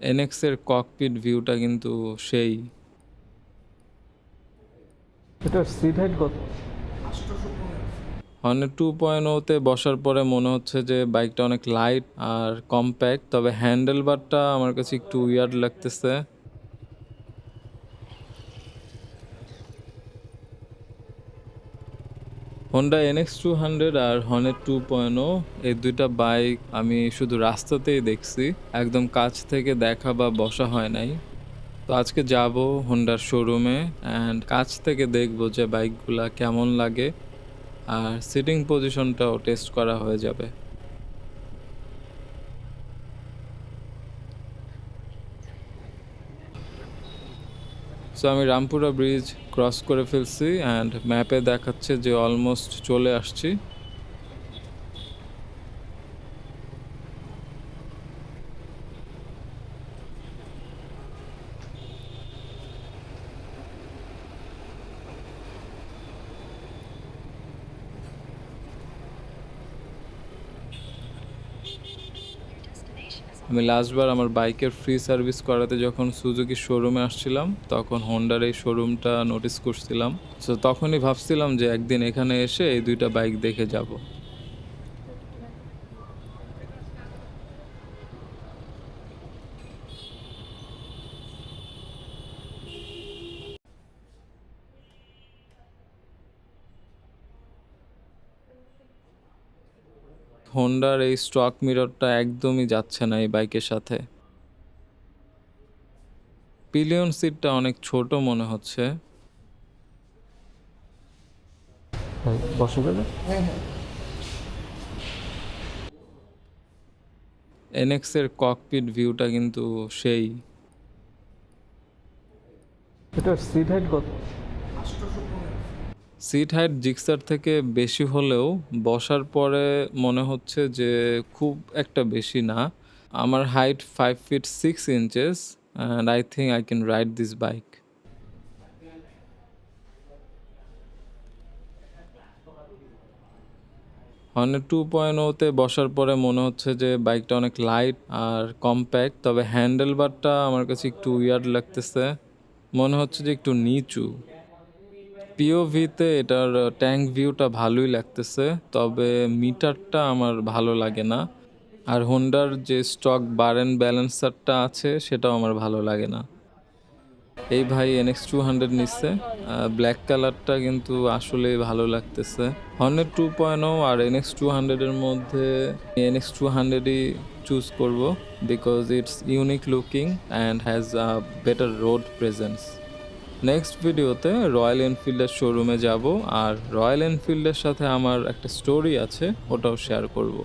NX এর cocopeat ভিউটা কিন্তু সেই। এটার সিট হাইট কত? হর্নেট 2.0 তে বসার পরে মনে হচ্ছে যে বাইকটা অনেক লাইট আর কম্প্যাক্ট, তবে হ্যান্ডেল বারটা আমার কাছে একটু উইয়ার্ড লাগতেছে। হোন্ডা NX200 আর হর্নেট 2.0 এই দুইটা বাইক আমি শুধু রাস্তাতেই দেখছি, একদম কাছ থেকে দেখা বা বসা হয় নাই। তো আজকে যাব হোন্ডার শোরুমে অ্যান্ড কাছ থেকে দেখব যে বাইকগুলা কেমন লাগে, আর সিটিং পজিশনটাও টেস্ট করা হয়ে যাবে। সো আমি রামপুরা ব্রিজ ক্রস করে ফেলছি অ্যান্ড ম্যাপে দেখাচ্ছে যে অলমোস্ট চলে আসছি। আমি লাস্টবার আমার বাইকের ফ্রি সার্ভিস করাতে যখন সুজুকি শোরুমে আসছিলাম তখন হোন্ডার এই শোরুমটা নোটিস করছিলাম। সো তখনই ভাবছিলাম যে একদিন এখানে এসে এই দুইটা বাইক দেখে যাব। হোন্ডার এই স্টক মিররটা একদমই যাচ্ছে না এই বাইকের সাথে। পিলিয়ন সিটটা অনেক ছোট মনে হচ্ছে। বসা যাবে? এনএক্স এর ককপিট ভিউটা কিন্তু সেই। এটার সিট হাইট কত? সিট হাইট জিক্সার থেকে বেশি হলেও বসার পরে মনে হচ্ছে যে খুব একটা বেশি না। আমার height 5 feet 6 inches and I think I can ride this bike. Hornet 2.0 তে বসার পরে মনে হচ্ছে যে বাইকটা অনেক লাইট আর কম্প্যাক্ট, তবে হ্যান্ডেল বারটা আমার কাছে একটু উইয়ার্ড লাগতেছে, মনে হচ্ছে যে একটু নিচু। পিওভিতে এটার ট্যাঙ্ক ভিউটা ভালোই লাগতেছে, তবে মিটারটা আমার ভালো লাগে না। আর হোন্ডার যে স্টক বার অ্যান্ড ব্যালেন্সারটা আছে সেটাও আমার ভালো লাগে না। এই ভাই NX200 নিচ্ছে, ব্ল্যাক কালারটা কিন্তু আসলেই ভালো লাগতেছে। হর্নেট 2.0 আর NX200 এর মধ্যে NX200ই চুজ করব, because it's unique looking and has a better road presence. Next ভিডিওতে রয়্যাল এনফিল্ডের শোরুমে যাব, আর রয়্যাল এনফিল্ডের সাথে আমার একটা স্টোরি আছে, ওটাও শেয়ার করব।